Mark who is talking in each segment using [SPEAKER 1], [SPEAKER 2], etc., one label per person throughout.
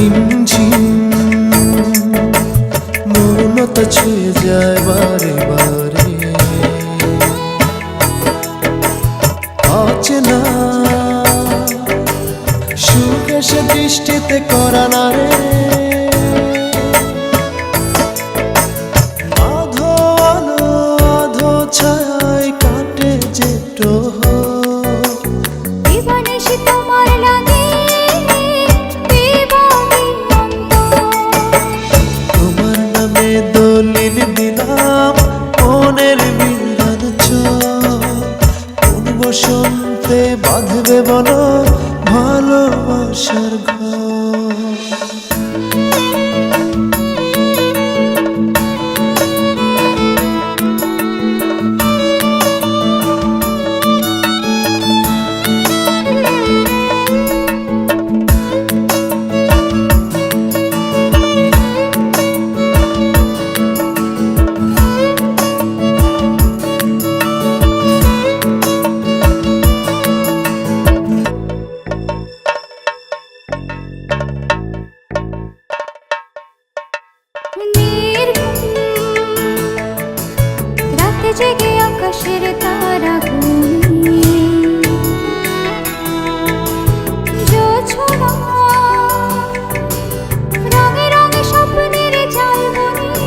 [SPEAKER 1] রিমঝিম মৌনতা ছুঁয়ে যায় বারে বারে, অচেনা সুখ এসে দৃষ্টিতে করা না রে। আধো আলো আধো ছায় কাটে যে প্রহর,
[SPEAKER 2] দিবানিশি তোমার লাগে
[SPEAKER 1] তোমার নামে দলিল দিলাম মনের মিলন চোখ। কোন বসন্তে বাঁধবে বলো ভালোবাসার ঘর।
[SPEAKER 2] রাতে জেগে আকাশের তারা গুনি, জোছনা রঙে রঙে স্বপ্নের জালবনি।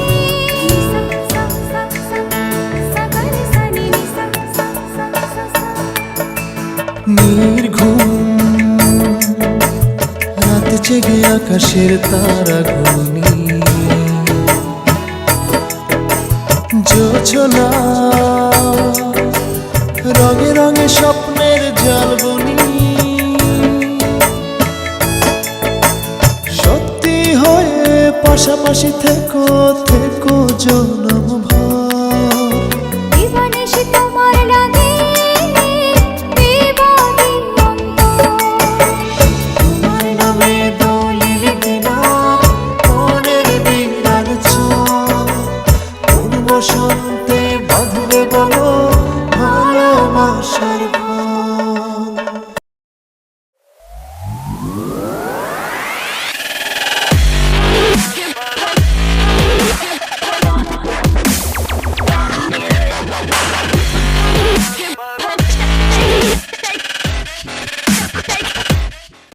[SPEAKER 1] নির্ঘুম রাতে জেগে আকাশের তারা গুনি, জোছনা রঙে রঙে স্বপ্নের জালবনি। সত্যি হয়ে পাশাপাশি থেকো থেকো